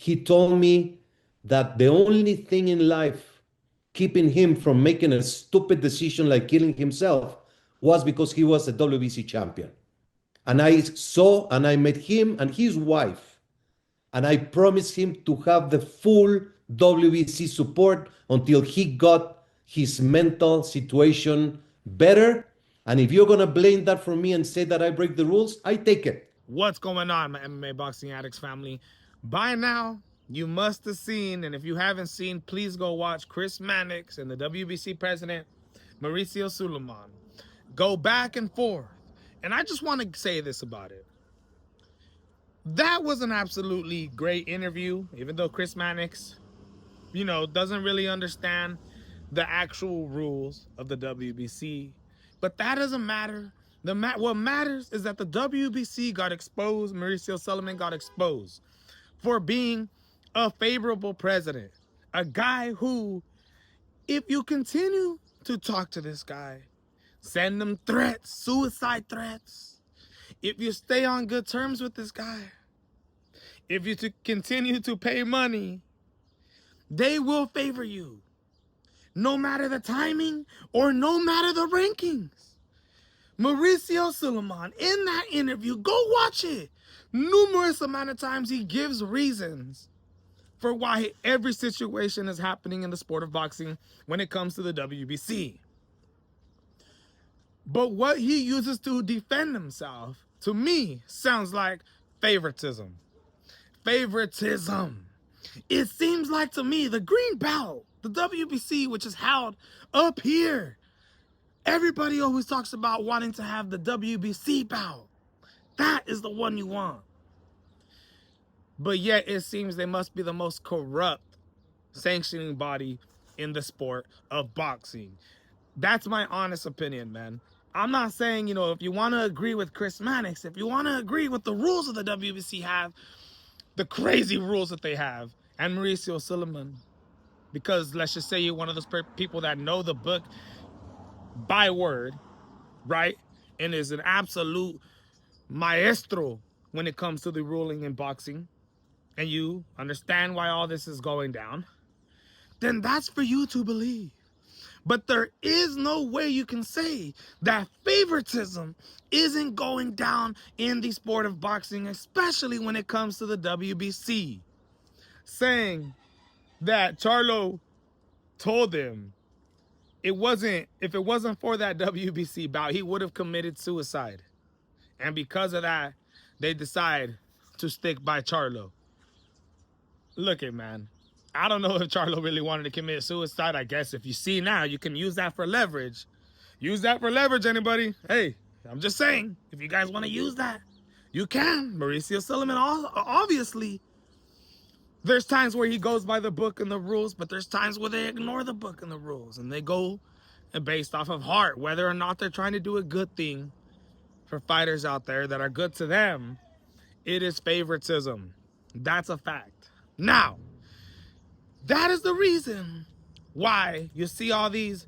he told me that the only thing in life keeping him from making a stupid decision like killing himself was because he was a WBC champion. And I saw and I met him and his wife, and I promised him to have the full WBC support until he got his mental situation better. And if you're gonna blame that for me and say that I break the rules, I take it. What's going on, my MMA Boxing Addicts family? By now, you must have seen, and if you haven't seen, please go watch Chris Mannix and the WBC president, Mauricio Sulaiman, go back and forth. And I just want to say this about it. That was an absolutely great interview, even though Chris Mannix, doesn't really understand the actual rules of the WBC. But that doesn't matter. What matters is that the WBC got exposed, Mauricio Sulaiman got exposed for being a favorable president. A guy who, if you continue to talk to this guy, send him threats, suicide threats, if you stay on good terms with this guy, if you continue to pay money, they will favor you. No matter the timing or no matter the rankings. Mauricio Sulaiman, in that interview, go watch it. Numerous amount of times he gives reasons for why every situation is happening in the sport of boxing when it comes to the WBC. But what he uses to defend himself, to me, sounds like favoritism. Favoritism. It seems like to me the green belt, the WBC, which is held up here, everybody always talks about wanting to have the WBC bout. That is the one you want. But yet it seems they must be the most corrupt sanctioning body in the sport of boxing. That's my honest opinion, man. I'm not saying, if you want to agree with Chris Mannix, if you want to agree with the rules of the WBC have, the crazy rules that they have, and Mauricio Sulaiman, because let's just say you're one of those people that know the book by word, right? And is an absolute maestro when it comes to the ruling in boxing, and you understand why all this is going down, then that's for you to believe. But there is no way you can say that favoritism isn't going down in the sport of boxing, especially when it comes to the WBC. Saying that Charlo told him if it wasn't for that WBC bout, he would have committed suicide. And because of that, they decide to stick by Charlo. Look it, man. I don't know if Charlo really wanted to commit suicide. I guess if you see now, you can use that for leverage. Use that for leverage, anybody. Hey, I'm just saying, if you guys want to use that, you can. Mauricio Sulaiman, obviously, there's times where he goes by the book and the rules, but there's times where they ignore the book and the rules, and they go based off of heart, whether or not they're trying to do a good thing for fighters out there that are good to them. It is favoritism. That's a fact. Now, that is the reason why you see all these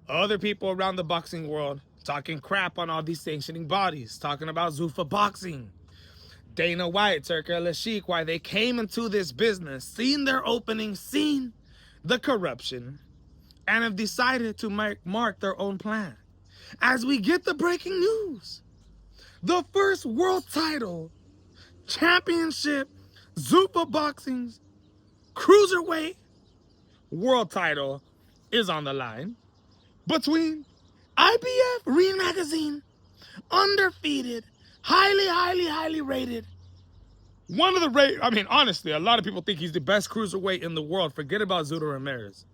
other people around the boxing world talking crap on all these sanctioning bodies, talking about Zuffa boxing, Dana White, Turki Al-Sheikh, why they came into this business, seen their opening, seen the corruption, and have decided to mark their own plan. As we get the breaking news, the first world title, championship, Zuffa boxing's cruiserweight world title is on the line between IBF Ring Magazine, undefeated, highly rated. Honestly, a lot of people think he's the best cruiserweight in the world. Forget about Zudo Ramirez.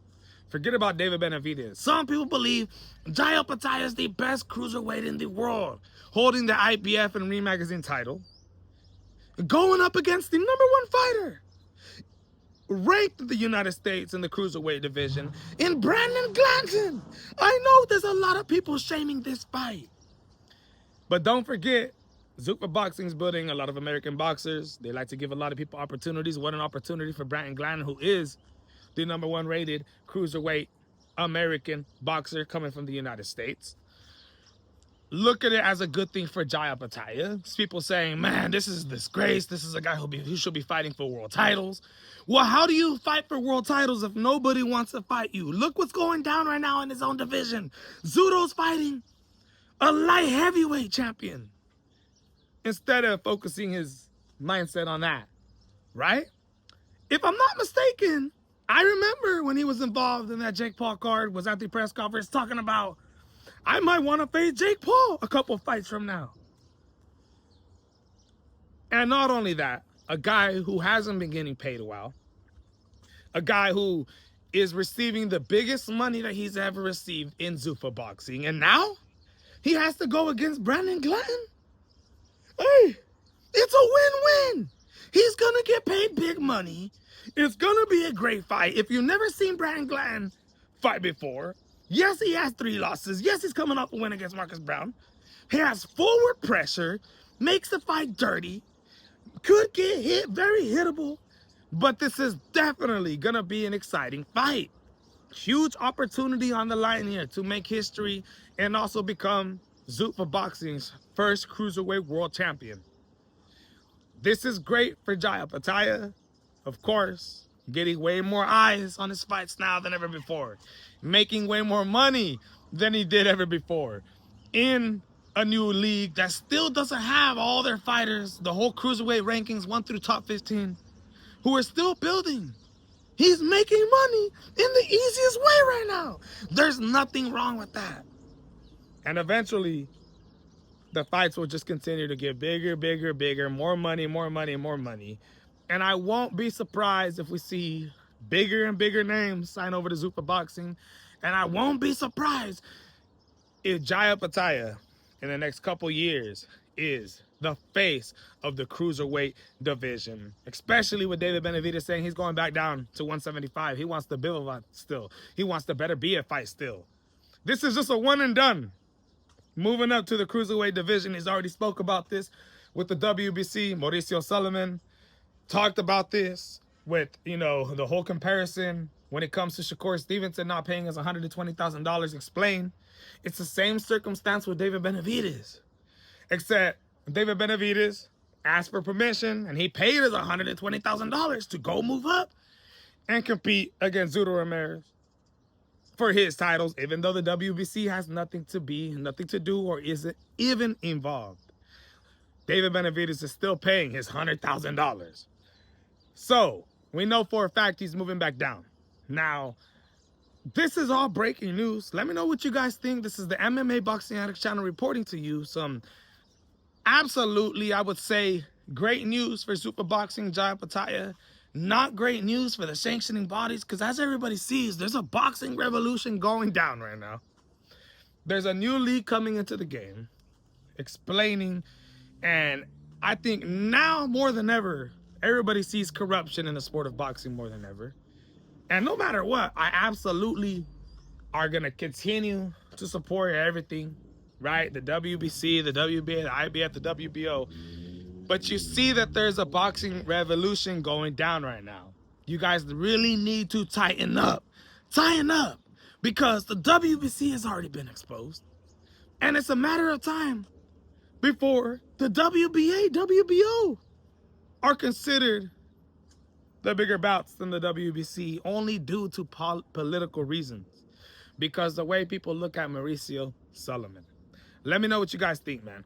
Forget about David Benavidez. Some people believe Jai Opetaia is the best cruiserweight in the world, holding the IBF and Ring Magazine title, going up against the #1 fighter, ranked in the United States in the cruiserweight division, in Brandon Glanton. I know there's a lot of people shaming this fight. But don't forget, Zuffa Boxing's building a lot of American boxers. They like to give a lot of people opportunities. What an opportunity for Brandon Glanton, who is the #1 rated cruiserweight American boxer coming from the United States. look at it as a good thing for Jai Opetaia. People saying, man, this is a disgrace. This is a guy who should be fighting for world titles. Well, how do you fight for world titles if nobody wants to fight you? Look what's going down right now in his own division. Zudo's fighting a light heavyweight champion instead of focusing his mindset on that, right? If I'm not mistaken, I remember when he was involved in that Jake Paul card, was at the press conference talking about, I might want to face Jake Paul a couple fights from now. And not only that, a guy who hasn't been getting paid well, a guy who is receiving the biggest money that he's ever received in Zuffa boxing, and now he has to go against Brandon Glanton. Hey, it's a win-win. He's gonna get paid big money. It's gonna be a great fight. If you've never seen Brandon Glanton fight before, yes, he has 3 losses. Yes, he's coming off a win against Marcus Brown. He has forward pressure, makes the fight dirty, could get hit, very hittable, but this is definitely gonna be an exciting fight. Huge opportunity on the line here to make history and also become Zuffa Boxing's first cruiserweight world champion. This is great for Jai Opetaia, of course, getting way more eyes on his fights now than ever before, making way more money than he did ever before, in a new league that still doesn't have all their fighters, the whole cruiserweight rankings 1 through top 15, who are still building. He's making money in the easiest way right now. There's nothing wrong with that. And eventually, the fights will just continue to get bigger, bigger, bigger, more money, more money, more money. And I won't be surprised if we see bigger and bigger names sign over to Zuffa Boxing. And I won't be surprised if Jai Opetaia in the next couple years is the face of the cruiserweight division, especially with David Benavidez saying he's going back down to 175. He wants the Bivol still. He wants the better be a fight still. This is just a one and done. Moving up to the cruiserweight division, he's already spoke about this with the WBC. Mauricio Sulaiman talked about this with, you know, the whole comparison when it comes to Shakur Stevenson not paying us $120,000. Explain. It's the same circumstance with David Benavidez, except David Benavidez asked for permission and he paid us $120,000 to go move up and compete against Zudo Ramirez for his titles, even though the WBC has nothing to do or isn't even involved. David Benavidez is still paying his $100,000. So we know for a fact he's moving back down. Now, this is all breaking news. Let me know what you guys think. This is the MMA Boxing Addicts channel reporting to you some absolutely, I would say, great news for Zuffa Boxing, Jai Opetaia. Not great news for the sanctioning bodies, because as everybody sees, there's a boxing revolution going down right now. There's a new league coming into the game, explaining, and I think now more than ever, everybody sees corruption in the sport of boxing more than ever. And no matter what, I absolutely are going to continue to support everything, right? The WBC, the WBA, the IBF, the WBO. But you see that there's a boxing revolution going down right now. You guys really need to tighten up. Tighten up. Because the WBC has already been exposed. And it's a matter of time before the WBA, WBO are considered the bigger bouts than the WBC, only due to political reasons. Because the way people look at Mauricio Sulaiman. Let me know what you guys think, man.